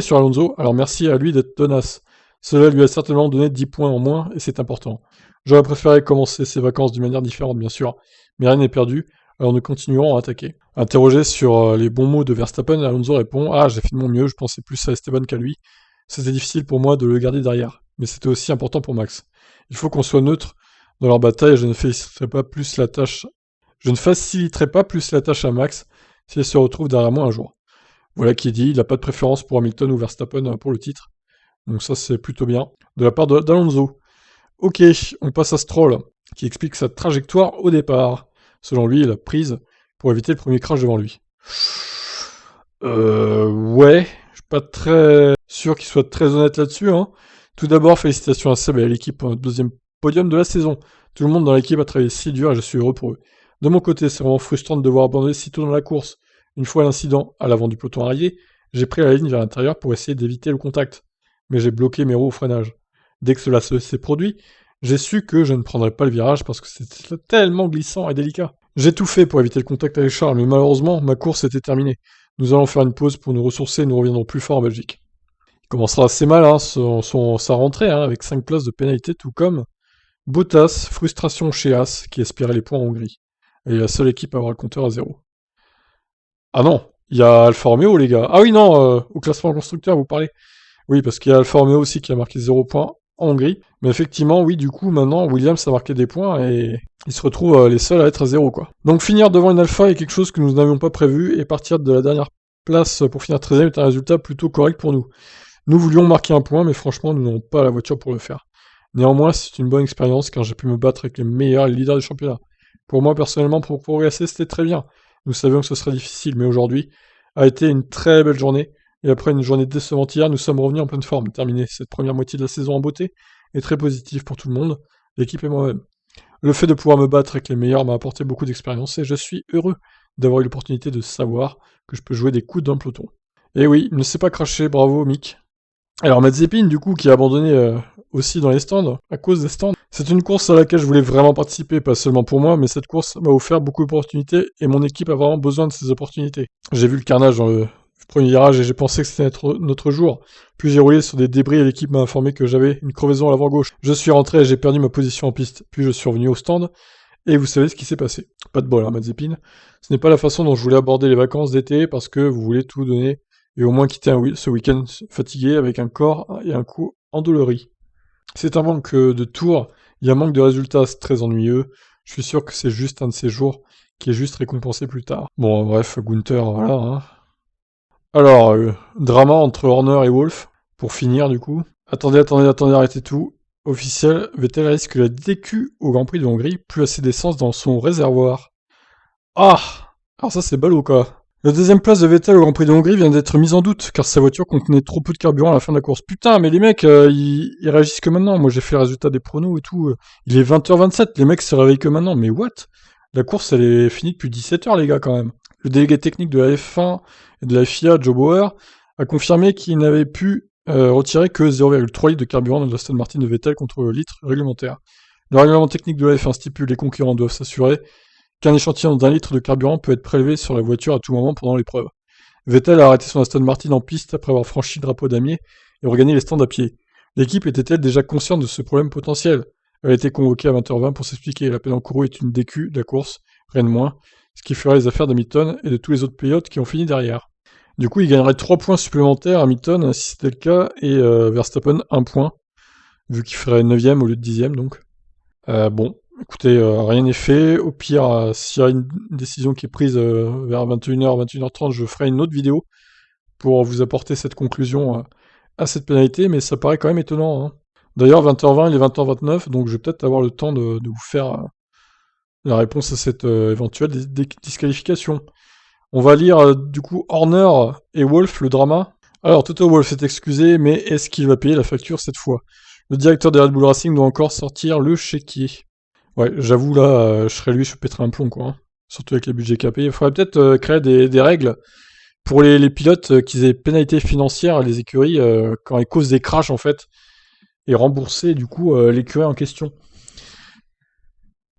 sur Alonso, alors merci à lui d'être tenace. Cela lui a certainement donné 10 points en moins, et c'est important. J'aurais préféré commencer ses vacances d'une manière différente, bien sûr, mais rien n'est perdu, alors nous continuerons à attaquer. Interrogé sur les bons mots de Verstappen, Alonso répond « Ah, j'ai fait de mon mieux, je pensais plus à Esteban qu'à lui. C'était difficile pour moi de le garder derrière. Mais c'était aussi important pour Max. Il faut qu'on soit neutre dans leur bataille et je ne faciliterai pas plus la tâche à Max s'il se retrouve derrière moi un jour. » Voilà qui est dit, il n'a pas de préférence pour Hamilton ou Verstappen pour le titre. Donc ça c'est plutôt bien. De la part d'Alonso. Ok, on passe à Stroll, qui explique sa trajectoire au départ. Selon lui, il a prise pour éviter le premier crash devant lui. Ouais, je suis pas très sûr qu'il soit très honnête là-dessus, hein. Tout d'abord, félicitations à Seb et à l'équipe pour notre 2e podium de la saison. Tout le monde dans l'équipe a travaillé si dur et je suis heureux pour eux. De mon côté, c'est vraiment frustrant de devoir abandonner si tôt dans la course. Une fois l'incident à l'avant du peloton arrivé, j'ai pris la ligne vers l'intérieur pour essayer d'éviter le contact. Mais j'ai bloqué mes roues au freinage. Dès que cela s'est produit, j'ai su que je ne prendrais pas le virage parce que c'était tellement glissant et délicat. J'ai tout fait pour éviter le contact avec Charles, mais malheureusement, ma course était terminée. Nous allons faire une pause pour nous ressourcer et nous reviendrons plus fort en Belgique. Il commencera assez mal hein, sa rentrée, hein, avec 5 places de pénalité, tout comme Bottas, frustration chez As, qui aspirait les points en Hongrie. Et la seule équipe à avoir le compteur à 0. Ah non, il y a Alfa Romeo les gars. Ah oui non, au classement constructeur vous parlez. Oui, parce qu'il y a Alfa Romeo aussi qui a marqué 0 points en Hongrie. Mais effectivement, oui, du coup, maintenant, Williams a marqué des points et ils se retrouvent les seuls à être à 0, quoi. Donc finir devant une Alfa est quelque chose que nous n'avions pas prévu et partir de la dernière place pour finir 13ème est un résultat plutôt correct pour nous. Nous voulions marquer un point, mais franchement, nous n'avons pas la voiture pour le faire. Néanmoins, c'est une bonne expérience car j'ai pu me battre avec les meilleurs leaders du championnat. Pour moi, personnellement, pour progresser, c'était très bien. Nous savions que ce serait difficile, mais aujourd'hui a été une très belle journée. Et après une journée décevante hier, nous sommes revenus en pleine forme. Terminer cette première moitié de la saison en beauté est très positif pour tout le monde, l'équipe et moi-même. Le fait de pouvoir me battre avec les meilleurs m'a apporté beaucoup d'expérience et je suis heureux d'avoir eu l'opportunité de savoir que je peux jouer des coups dans le peloton. Et oui, ne s'est pas craché, bravo Mick. Alors Mazepin, du coup, qui a abandonné aussi dans les stands, à cause des stands. C'est une course à laquelle je voulais vraiment participer, pas seulement pour moi, mais cette course m'a offert beaucoup d'opportunités et mon équipe a vraiment besoin de ces opportunités. J'ai vu le carnage dans le premier virage et j'ai pensé que c'était notre jour. Puis j'ai roulé sur des débris et l'équipe m'a informé que j'avais une crevaison à l'avant gauche. Je suis rentré et j'ai perdu ma position en piste. Puis je suis revenu au stand et vous savez ce qui s'est passé. Pas de bol, hein, Mazepin. Ce n'est pas la façon dont je voulais aborder les vacances d'été parce que vous voulez tout donner et au moins quitter ce week-end fatigué avec un corps et un cou endolori. C'est un manque de tours, il y a un manque de résultats, c'est très ennuyeux. Je suis sûr que c'est juste un de ces jours qui est juste récompensé plus tard. Bon, bref, Gunther, voilà. Hein. Alors, drama entre Horner et Wolf, pour finir du coup. Attendez, arrêtez tout. Officiel, Vettel risque la DQ au Grand Prix de Hongrie, plus assez d'essence dans son réservoir. Ah! Alors ça c'est ballot quoi. La deuxième place de Vettel au Grand Prix de Hongrie vient d'être mise en doute, car sa voiture contenait trop peu de carburant à la fin de la course. Putain, mais les mecs, ils réagissent que maintenant. Moi, j'ai fait le résultat des pronos et tout. Il est 20h27, les mecs se réveillent que maintenant. Mais what? La course, elle est finie depuis 17h, les gars, quand même. Le délégué technique de la F1 et de la FIA, Joe Bauer, a confirmé qu'il n'avait pu retirer que 0,3 litres de carburant dans l'Aston Martin de Vettel contre le litre réglementaire. Le règlement technique de la F1 stipule les concurrents doivent s'assurer qu'un échantillon d'1 litre de carburant peut être prélevé sur la voiture à tout moment pendant l'épreuve. Vettel a arrêté son Aston Martin en piste après avoir franchi le drapeau damier et regagné les stands à pied. L'équipe était-elle déjà consciente de ce problème potentiel? Elle a été convoquée à 20h20 pour s'expliquer. La peine encourue est une DQ de la course, rien de moins, ce qui fera les affaires d'Hamilton et de tous les autres pilotes qui ont fini derrière. Du coup, il gagnerait 3 points supplémentaires, Hamilton, si c'était le cas, et Verstappen 1 point, vu qu'il ferait 9ème au lieu de 10ème, donc. Bon, écoutez, rien n'est fait. Au pire, s'il y a une décision qui est prise vers 21h, 21h30, je ferai une autre vidéo pour vous apporter cette conclusion à cette pénalité, mais ça paraît quand même étonnant. Hein. D'ailleurs, 20h20, il est 20h29, donc je vais peut-être avoir le temps de vous faire la réponse à cette éventuelle disqualification. On va lire du coup Horner et Wolf, le drama. Alors, Toto Wolff s'est excusé, mais est-ce qu'il va payer la facture cette fois? Le directeur de Red Bull Racing doit encore sortir le chéquier. Ouais, j'avoue, là, je serais lui, je pèterais un plomb, quoi. Hein. Surtout avec les budgets capés. Il faudrait peut-être créer des règles pour les pilotes qu'ils aient pénalité financière à les écuries quand ils causent des crashs, en fait, et rembourser, du coup, l'écurie en question.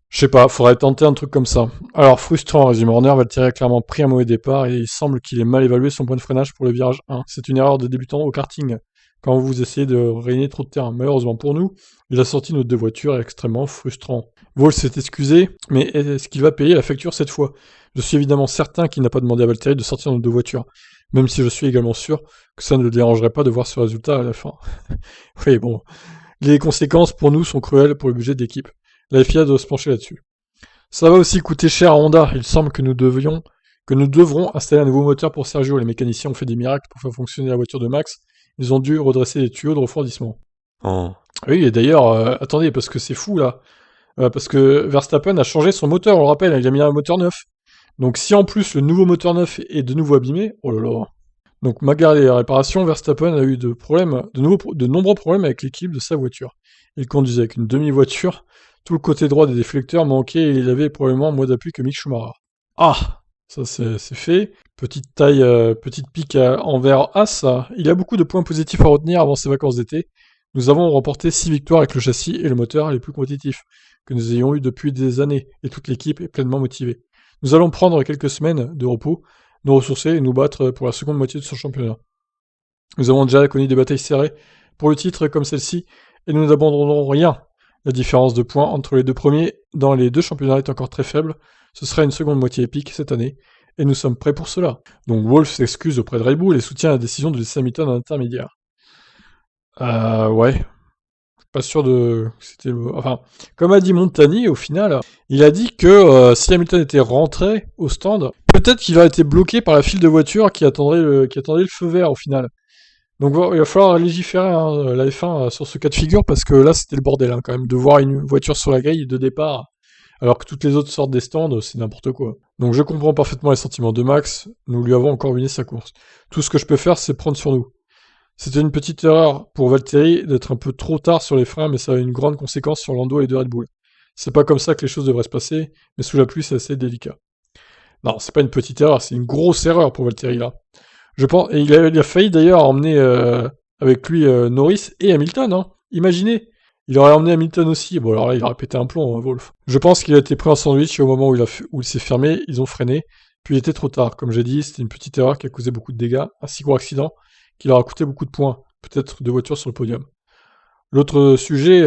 Je sais pas, faudrait tenter un truc comme ça. Alors, frustrant, en résumé. Horner va tirer clairement pris un mauvais départ et il semble qu'il ait mal évalué son point de freinage pour le virage 1. C'est une erreur de débutant au karting, quand vous essayez de régner trop de terrain. Malheureusement pour nous, la sortie de nos deux voitures est extrêmement frustrant. Wolff s'est excusé, mais est-ce qu'il va payer la facture cette fois? Je suis évidemment certain qu'il n'a pas demandé à Valtteri de sortir nos deux voitures, même si je suis également sûr que ça ne le dérangerait pas de voir ce résultat à la fin. Oui, bon. Les conséquences pour nous sont cruelles pour le budget d'équipe. La FIA doit se pencher là-dessus. Ça va aussi coûter cher à Honda. Il semble que nous devrons installer un nouveau moteur pour Sergio. Les mécaniciens ont fait des miracles pour faire fonctionner la voiture de Max. Ils ont dû redresser les tuyaux de refroidissement. Oh. Oui, et d'ailleurs, attendez, parce que c'est fou là. Parce que Verstappen a changé son moteur, on le rappelle, il a mis un moteur neuf. Donc si en plus le nouveau moteur neuf est de nouveau abîmé, oh là là. Donc malgré les réparations, Verstappen a eu de nombreux problèmes avec l'équilibre de sa voiture. Il conduisait avec une demi-voiture. Tout le côté droit des déflecteurs manquait et il avait probablement moins d'appui que Mick Schumacher. Ah! Ça c'est fait. Petite taille, petite pique envers As. Il a beaucoup de points positifs à retenir avant ses vacances d'été. Nous avons remporté 6 victoires avec le châssis et le moteur les plus compétitifs que nous ayons eu depuis des années, et toute l'équipe est pleinement motivée. Nous allons prendre quelques semaines de repos, nous ressourcer et nous battre pour la seconde moitié de ce championnat. Nous avons déjà connu des batailles serrées pour le titre comme celle-ci, et nous n'abandonnerons rien. La différence de points entre les deux premiers dans les deux championnats est encore très faible. Ce sera une seconde moitié épique cette année, et nous sommes prêts pour cela. Donc Wolff s'excuse auprès de Red Bull et soutient la décision de laisser Hamilton en intermédiaire. Ouais. Pas sûr de... Enfin, comme a dit Montani, au final, il a dit que si Hamilton était rentré au stand, peut-être qu'il aurait été bloqué par la file de voitures qui attendait le feu vert au final. Donc il va falloir légiférer la F1 sur ce cas de figure, parce que là c'était le bordel quand même, de voir une voiture sur la grille de départ, alors que toutes les autres sortent des stands, c'est n'importe quoi. Donc je comprends parfaitement les sentiments de Max, nous lui avons encore ruiné sa course. Tout ce que je peux faire, c'est prendre sur nous. C'était une petite erreur pour Valtteri d'être un peu trop tard sur les freins, mais ça a une grande conséquence sur Lando et de Red Bull. C'est pas comme ça que les choses devraient se passer, mais sous la pluie c'est assez délicat. Non, c'est pas une petite erreur, c'est une grosse erreur pour Valtteri là. Je pense, et il a failli d'ailleurs emmener avec lui Norris et Hamilton, hein. Imaginez, il aurait emmené Hamilton aussi. Bon alors là, il aurait pété un plomb, hein, Wolff. Je pense qu'il a été pris en sandwich et au moment où il s'est fermé, ils ont freiné, puis il était trop tard. Comme j'ai dit, c'était une petite erreur qui a causé beaucoup de dégâts, un si gros accident qui leur a coûté beaucoup de points, peut-être 2 voitures sur le podium. L'autre sujet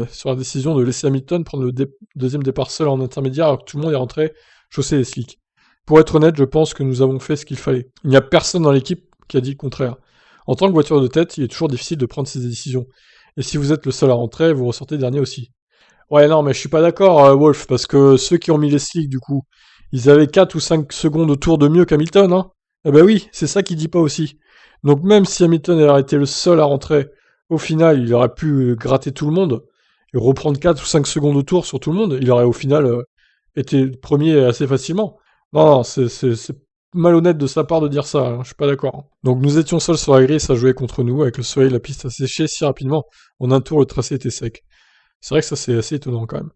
sur la décision de laisser Hamilton prendre le deuxième départ seul en intermédiaire alors que tout le monde est rentré chausser les slicks. Pour être honnête, je pense que nous avons fait ce qu'il fallait. Il n'y a personne dans l'équipe qui a dit le contraire. En tant que voiture de tête, il est toujours difficile de prendre ces décisions. Et si vous êtes le seul à rentrer, vous ressortez dernier aussi. Ouais, non, mais je suis pas d'accord, Wolff, parce que ceux qui ont mis les slicks, du coup, ils avaient 4 ou 5 secondes de tour de mieux qu'Hamilton, hein. Eh ben oui, c'est ça qu'il dit pas aussi. Donc même si Hamilton avait été le seul à rentrer, au final, il aurait pu gratter tout le monde et reprendre 4 ou 5 secondes de tour sur tout le monde. Il aurait au final été premier assez facilement. Non, c'est malhonnête de sa part de dire ça, hein, je suis pas d'accord. Donc nous étions seuls sur la grille, ça jouait contre nous, avec le soleil, la piste a séché si rapidement, en un tour le tracé était sec. C'est vrai que ça c'est assez étonnant quand même.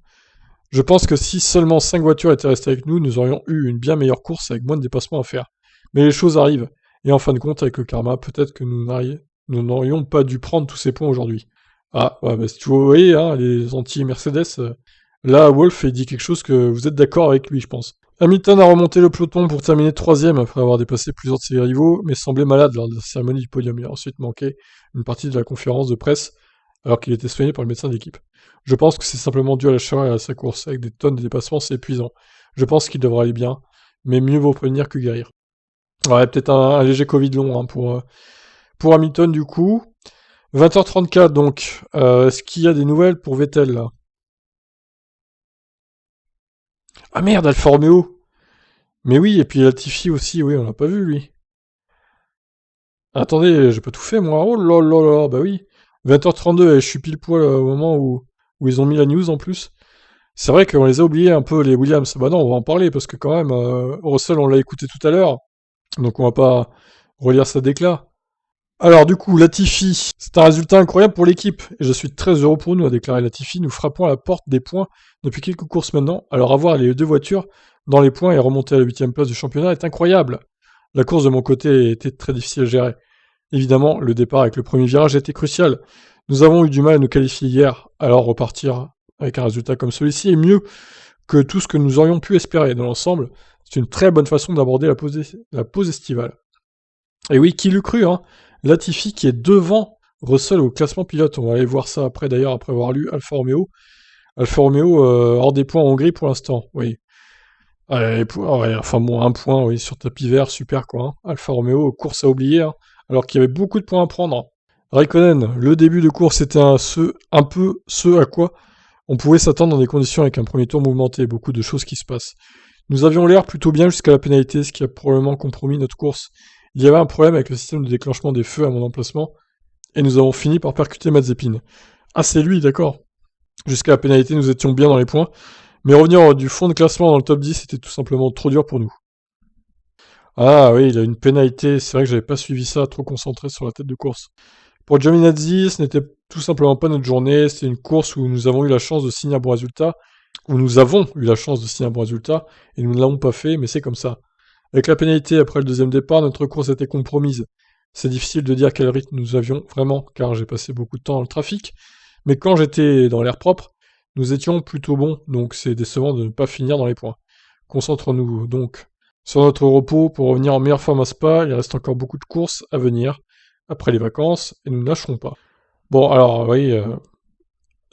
Je pense que si seulement 5 voitures étaient restées avec nous, nous aurions eu une bien meilleure course avec moins de dépassements à faire. Mais les choses arrivent, et en fin de compte, avec le karma, peut-être que nous n'aurions pas dû prendre tous ces points aujourd'hui. Ah, ouais, bah si tu voyez, hein, les anti-Mercedes, là, Wolff, il dit quelque chose que vous êtes d'accord avec lui, je pense. Hamilton a remonté le peloton pour terminer 3ème après avoir dépassé plusieurs de ses rivaux, mais semblait malade lors de la cérémonie du podium. Il a ensuite manqué une partie de la conférence de presse, alors qu'il était soigné par le médecin d'équipe. Je pense que c'est simplement dû à la chaleur et à sa course. Avec des tonnes de dépassements, c'est épuisant. Je pense qu'il devra aller bien, mais mieux vaut prévenir que guérir. Ouais, peut-être un léger Covid long hein, pour Hamilton du coup. 20h34 donc. Est-ce qu'il y a des nouvelles pour Vettel là? Ah merde, Alfa Romeo. Mais oui, et puis Latifi aussi, oui, on l'a pas vu lui. Attendez, j'ai pas tout fait moi. Oh là là là, bah oui. 20h32, je suis pile poil au moment où ils ont mis la news en plus. C'est vrai qu'on les a oubliés un peu, les Williams. Bah non, on va en parler, parce que quand même, Russell, on l'a écouté tout à l'heure, donc on va pas relire sa déclat. Alors du coup, Latifi, c'est un résultat incroyable pour l'équipe, et je suis très heureux pour nous, a déclaré Latifi. Nous frappons à la porte des points depuis quelques courses maintenant, alors avoir les 2 voitures dans les points et remonter à la 8ème place du championnat est incroyable. La course de mon côté était très difficile à gérer. Évidemment, le départ avec le premier virage était crucial. Nous avons eu du mal à nous qualifier hier, alors repartir avec un résultat comme celui-ci est mieux que tout ce que nous aurions pu espérer. Dans l'ensemble, c'est une très bonne façon d'aborder la pause estivale. Et oui, qui l'eût cru, hein? Latifi qui est devant Russell au classement pilote. On va aller voir ça après d'ailleurs, après avoir lu Alfa Romeo. Alfa Romeo hors des points en Hongrie pour l'instant, oui. Enfin bon, 1 point, oui, sur tapis vert, super quoi. Hein. Alfa Romeo, course à oublier, hein, alors qu'il y avait beaucoup de points à prendre. Raikkonen, le début de course était un peu ce à quoi on pouvait s'attendre dans des conditions avec un premier tour mouvementé, beaucoup de choses qui se passent. Nous avions l'air plutôt bien jusqu'à la pénalité, ce qui a probablement compromis notre course. Il y avait un problème avec le système de déclenchement des feux à mon emplacement, et nous avons fini par percuter Mazepin. Ah, c'est lui, d'accord. Jusqu'à la pénalité, nous étions bien dans les points, mais revenir du fond de classement dans le top 10, c'était tout simplement trop dur pour nous. Ah oui, il a une pénalité, c'est vrai que j'avais pas suivi ça, trop concentré sur la tête de course. Pour Giovinazzi, ce n'était tout simplement pas notre journée. C'était une course où nous avons eu la chance de signer un bon résultat. Et nous ne l'avons pas fait, mais c'est comme ça. Avec la pénalité après le deuxième départ, notre course était compromise. C'est difficile de dire quel rythme nous avions vraiment, car j'ai passé beaucoup de temps dans le trafic. Mais quand j'étais dans l'air propre, nous étions plutôt bons, donc c'est décevant de ne pas finir dans les points. Concentrons-nous donc sur notre repos pour revenir en meilleure forme à Spa. Il reste encore beaucoup de courses à venir après les vacances, et nous ne lâcherons pas. Bon, alors, oui,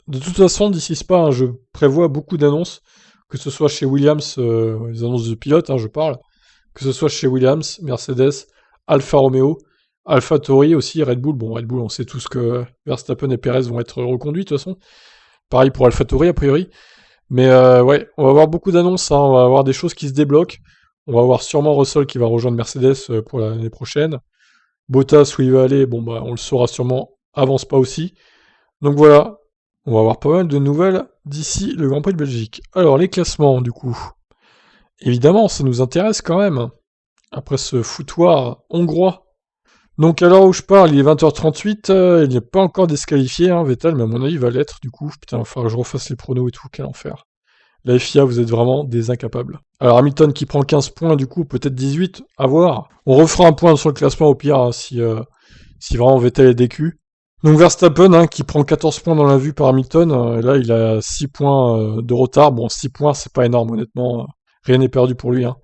de toute façon, d'ici Spa, hein, je prévois beaucoup d'annonces, que ce soit chez Williams, les annonces de pilotes, hein, je parle, que ce soit chez Williams, Mercedes, Alfa Romeo, AlphaTauri aussi, Red Bull. Bon, Red Bull, on sait tous que Verstappen et Perez vont être reconduits, de toute façon. Pareil pour AlphaTauri, a priori. Mais ouais, on va avoir beaucoup d'annonces, hein, on va avoir des choses qui se débloquent. On va avoir sûrement Russell qui va rejoindre Mercedes pour l'année prochaine. Bottas, où il va aller, bon bah on le saura sûrement, avance pas aussi. Donc voilà, on va avoir pas mal de nouvelles d'ici le Grand Prix de Belgique. Alors les classements du coup. Évidemment, ça nous intéresse quand même, après ce foutoir hongrois. Donc à l'heure où je parle, il est 20h38, il n'est pas encore disqualifié, hein, Vettel, mais à mon avis il va l'être du coup. Putain, il va falloir que je refasse les pronos et tout, quel enfer. La FIA, vous êtes vraiment des incapables. Alors Hamilton qui prend 15 points du coup, peut-être 18, à voir. On refera un point sur le classement au pire, hein, si vraiment Vettel est décu. Donc Verstappen, hein, qui prend 14 points dans la vue par Hamilton, là il a 6 points de retard. Bon, 6 points, c'est pas énorme honnêtement, rien n'est perdu pour lui. Hein.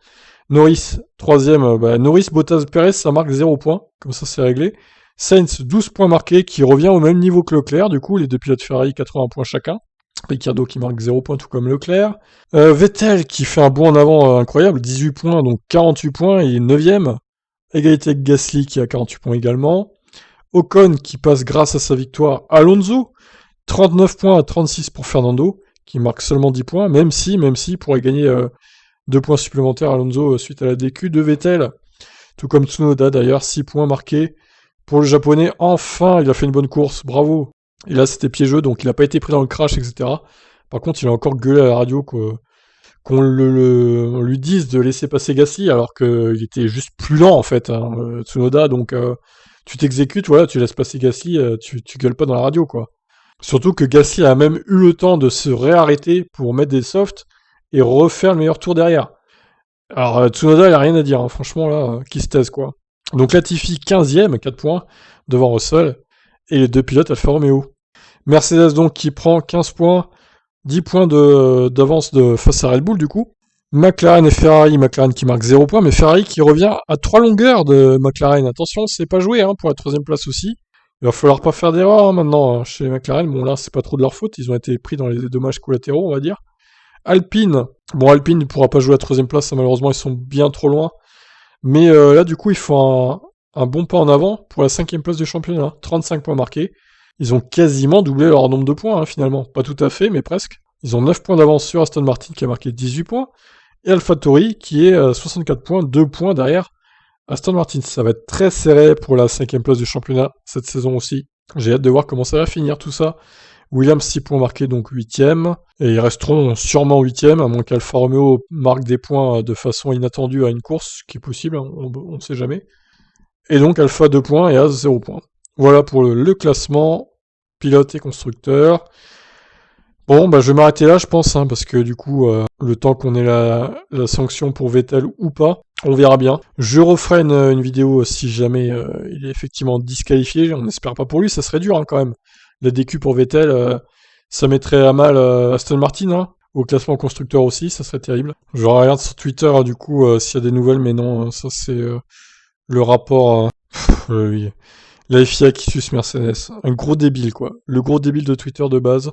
Norris, 3ème, Norris, Bottas, Perez, ça marque 0 points, comme ça c'est réglé. Sainz, 12 points marqués, qui revient au même niveau que Leclerc, du coup, les deux pilotes Ferrari, 80 points chacun. Ricciardo qui marque 0 points, tout comme Leclerc. Vettel qui fait un bond en avant incroyable, 18 points, donc 48 points, il est 9ème. Égalité avec Gasly qui a 48 points également. Ocon qui passe grâce à sa victoire. Alonso, 39 points à 36 pour Fernando, qui marque seulement 10 points, même si pourrait gagner 2 points supplémentaires Alonso suite à la DQ de Vettel. Tout comme Tsunoda d'ailleurs, 6 points marqués pour le japonais. Enfin, il a fait une bonne course, bravo. Et là, c'était piégeux, donc il n'a pas été pris dans le crash, etc. Par contre, il a encore gueulé à la radio qu'on lui dise de laisser passer Gasly, alors qu'il était juste plus lent, en fait, hein, Tsunoda. Donc, tu t'exécutes, voilà, tu laisses passer Gasly, tu gueules pas dans la radio, quoi. Surtout que Gasly a même eu le temps de se réarrêter pour mettre des softs et refaire le meilleur tour derrière. Alors, Tsunoda, il a rien à dire, hein, franchement, là, qui se taise, quoi. Donc, Latifi, 15ème, 4 points, devant Russell. Et les deux pilotes Alfa Romeo. Mercedes donc qui prend 15 points, 10 points d'avance face à Red Bull du coup. McLaren et Ferrari, McLaren qui marque 0 points, mais Ferrari qui revient à 3 longueurs de McLaren. Attention, c'est pas joué hein, pour la 3ème place aussi. Il va falloir pas faire d'erreur hein, maintenant chez McLaren. Bon là, c'est pas trop de leur faute, ils ont été pris dans les dommages collatéraux, on va dire. Alpine ne pourra pas jouer la 3ème place, malheureusement ils sont bien trop loin. Mais là du coup, ils font un bon pas en avant pour la 5ème place du championnat. 35 points marqués. Ils ont quasiment doublé leur nombre de points, hein, finalement. Pas tout à fait, mais presque. Ils ont 9 points d'avance sur Aston Martin qui a marqué 18 points. Et AlphaTauri qui est à 64 points, 2 points derrière Aston Martin. Ça va être très serré pour la 5ème place du championnat cette saison aussi. J'ai hâte de voir comment ça va finir tout ça. Williams 6 points marqués, donc 8ème. Et ils resteront sûrement 8ème, à moins qu'Alfa Romeo marque des points de façon inattendue à une course, ce qui est possible, hein, on ne sait jamais. Et donc Alpha 2 points et As 0 points. Voilà pour le classement, pilote et constructeur. Bon, je vais m'arrêter là, je pense, hein, parce que du coup, le temps qu'on ait la sanction pour Vettel ou pas, on verra bien. Je referai une vidéo si jamais il est effectivement disqualifié. On n'espère pas pour lui, ça serait dur hein, quand même. La DQ pour Vettel, ça mettrait à mal Aston Martin, hein, au classement constructeur aussi, ça serait terrible. Je regarde sur Twitter, du coup, s'il y a des nouvelles, mais non, ça c'est le rapport... oui. La FIA qui suce Mercedes. Un gros débile, quoi. Le gros débile de Twitter de base.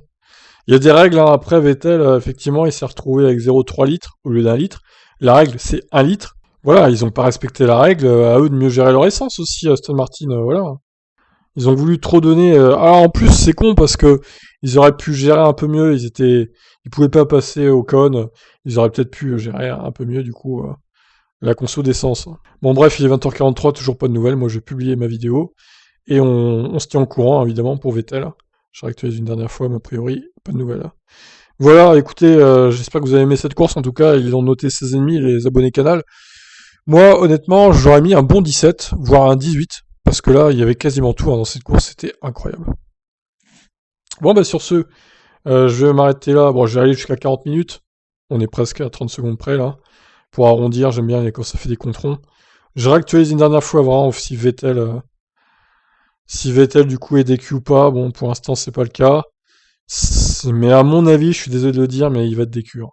Il y a des règles, hein. Après Vettel, effectivement, il s'est retrouvé avec 0,3 litres au lieu d'1 litre. La règle, c'est 1 litre. Voilà, ils ont pas respecté la règle. À eux de mieux gérer leur essence aussi, Aston Martin, voilà. Ils ont voulu trop donner... Alors en plus, c'est con parce que ils auraient pu gérer un peu mieux. Ils pouvaient pas passer au con. Ils auraient peut-être pu gérer un peu mieux, du coup, la conso d'essence. Bon bref, il est 20h43, toujours pas de nouvelles. Moi, je vais publier ma vidéo. Et on se tient au courant, évidemment, pour Vettel. Je réactualise une dernière fois, mais a priori, pas de nouvelles. Voilà, écoutez, j'espère que vous avez aimé cette course. En tout cas, ils ont noté 16,5, les abonnés canal. Moi, honnêtement, j'aurais mis un bon 17, voire un 18. Parce que là, il y avait quasiment tout dans cette course, c'était incroyable. Bon, bah sur ce, je vais m'arrêter là. Bon, je vais aller jusqu'à 40 minutes. On est presque à 30 secondes près, là. Pour arrondir, j'aime bien quand ça fait des controns. Je réactualise une dernière fois, vraiment, si Vettel, du coup, est DQ ou pas. Bon, pour l'instant, c'est pas le cas. Mais à mon avis, je suis désolé de le dire, mais il va être DQ. Hein.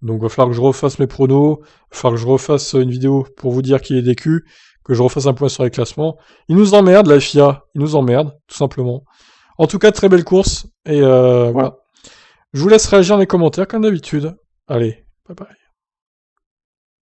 Donc, il va falloir que je refasse mes pronos. Il va falloir que je refasse une vidéo pour vous dire qu'il est DQ. Que je refasse un point sur les classements. Il nous emmerde, la FIA. Il nous emmerde, tout simplement. En tout cas, très belle course. Et voilà. Je vous laisse réagir dans les commentaires, comme d'habitude. Allez, bye bye.